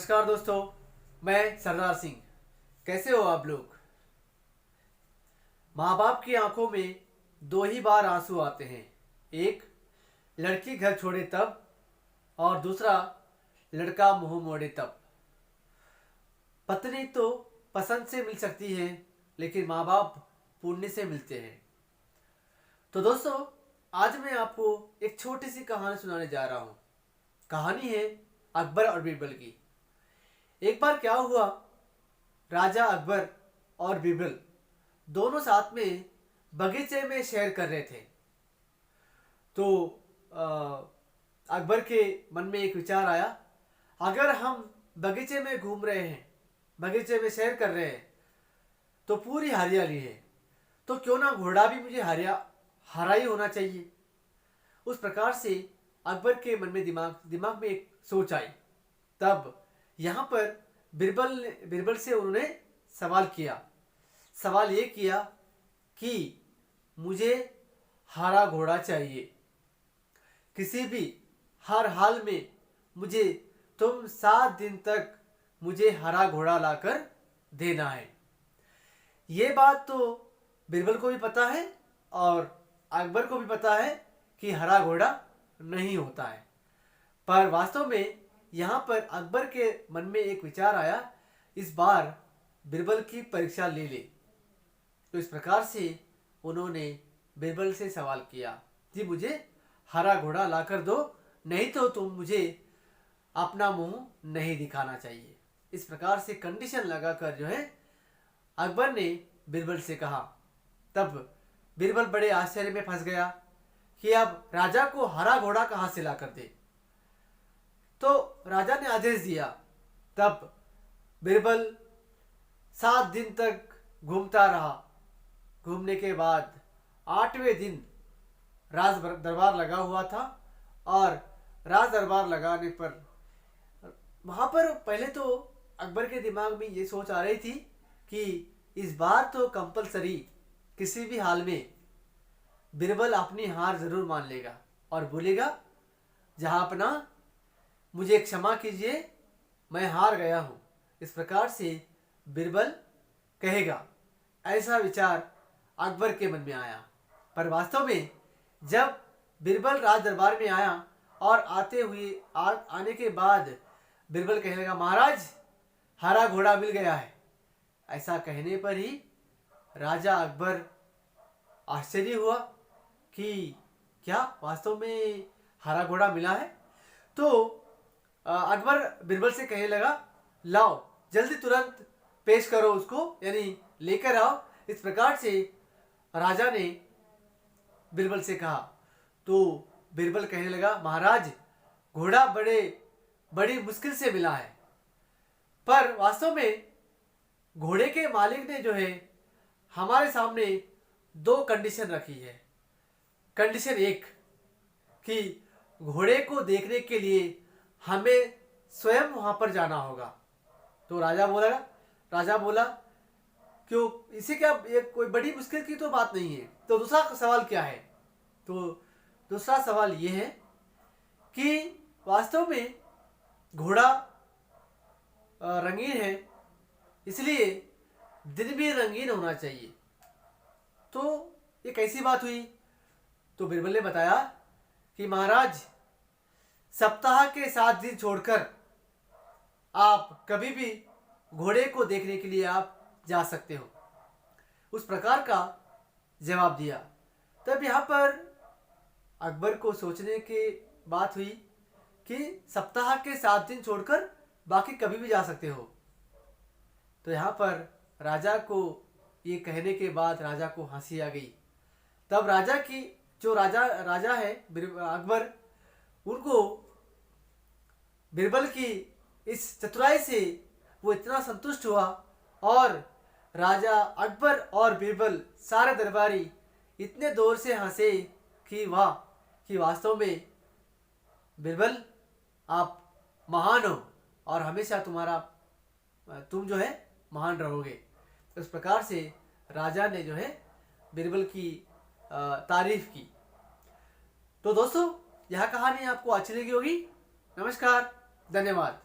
नमस्कार दोस्तों, मैं सरदार सिंह। कैसे हो आप लोग? माँ बाप की आंखों में दो ही बार आंसू आते हैं। एक, लड़की घर छोड़े तब, और दूसरा, लड़का मुंह मोड़े तब। पत्नी तो पसंद से मिल सकती है, लेकिन माँ बाप पुण्य से मिलते हैं। तो दोस्तों, आज मैं आपको एक छोटी सी कहानी सुनाने जा रहा हूँ। कहानी है अकबर और बीरबल की। एक बार क्या हुआ, राजा अकबर और बीरबल दोनों साथ में बगीचे में सैर कर रहे थे। तो अकबर के मन में एक विचार आया, अगर हम बगीचे में घूम रहे हैं, बगीचे में सैर कर रहे हैं, तो पूरी हरियाली है, तो क्यों ना घोड़ा भी मुझे हरा ही होना चाहिए। उस प्रकार से अकबर के मन में दिमाग में एक सोच आई। तब यहाँ पर बीरबल से उन्होंने सवाल किया। सवाल ये किया कि मुझे हरा घोड़ा चाहिए, किसी भी हर हाल में मुझे तुम 7 दिन तक मुझे हरा घोड़ा लाकर देना है। ये बात तो बीरबल को भी पता है और अकबर को भी पता है कि हरा घोड़ा नहीं होता है। पर वास्तव में यहाँ पर अकबर के मन में एक विचार आया, इस बार बीरबल की परीक्षा ले ले। तो इस प्रकार से उन्होंने बीरबल से सवाल किया, जी मुझे हरा घोड़ा लाकर दो, नहीं तो तुम मुझे अपना मुंह नहीं दिखाना चाहिए। इस प्रकार से कंडीशन लगाकर जो है अकबर ने बीरबल से कहा। तब बीरबल बड़े आश्चर्य में फंस गया कि अब राजा को हरा घोड़ा कहाँ से लाकर दे। तो राजा ने आदेश दिया। तब बीरबल 7 दिन तक घूमता रहा। घूमने के बाद 8वें दिन राज दरबार लगा हुआ था, और राज दरबार लगाने पर वहां पर पहले तो अकबर के दिमाग में ये सोच आ रही थी कि इस बार तो कंपलसरी किसी भी हाल में बीरबल अपनी हार जरूर मान लेगा और बोलेगा, जहांपना मुझे क्षमा कीजिए, मैं हार गया हूं। इस प्रकार से बीरबल कहेगा। ऐसा विचार अकबर के मन में आया। पर वास्तव में जब बीरबल राज दरबार में आया और आने के बाद बीरबल कहने लगा, महाराज हरा घोड़ा मिल गया है। ऐसा कहने पर ही राजा अकबर आश्चर्य हुआ कि क्या वास्तव में हरा घोड़ा मिला है। तो अकबर बीरबल से कहने लगा, लाओ जल्दी तुरंत पेश करो उसको, यानी लेकर आओ। इस प्रकार से राजा ने बीरबल से कहा। तो बीरबल कहने लगा, महाराज घोड़ा बड़ी मुश्किल से मिला है, पर वास्तव में घोड़े के मालिक ने जो है हमारे सामने 2 कंडीशन रखी है। कंडीशन 1 कि घोड़े को देखने के लिए हमें स्वयं वहां पर जाना होगा। तो राजा बोला क्यों, इसे क्या, ये कोई बड़ी मुश्किल की तो बात नहीं है। तो दूसरा सवाल क्या है? तो दूसरा सवाल ये है कि वास्तव में घोड़ा रंगीन है, इसलिए दिन भी रंगीन होना चाहिए। तो ये कैसी बात हुई? तो बीरबल ने बताया कि महाराज सप्ताह के 7 दिन छोड़कर आप कभी भी घोड़े को देखने के लिए आप जा सकते हो। उस प्रकार का जवाब दिया। तब यहाँ पर अकबर को सोचने की बात हुई कि सप्ताह के 7 दिन छोड़कर बाकी कभी भी जा सकते हो। तो यहाँ पर राजा को ये कहने के बाद राजा को हंसी आ गई। तब राजा की जो राजा है अकबर, उनको बीरबल की इस चतुराई से वो इतना संतुष्ट हुआ, और राजा अकबर और बीरबल सारे दरबारी इतने जोर से हंसे कि वाह, कि वास्तव में बीरबल आप महान हो और हमेशा तुम जो है महान रहोगे। इस प्रकार से राजा ने जो है बीरबल की तारीफ की। तो दोस्तों, यह कहानी आपको अच्छी लगी होगी। नमस्कार, धन्यवाद।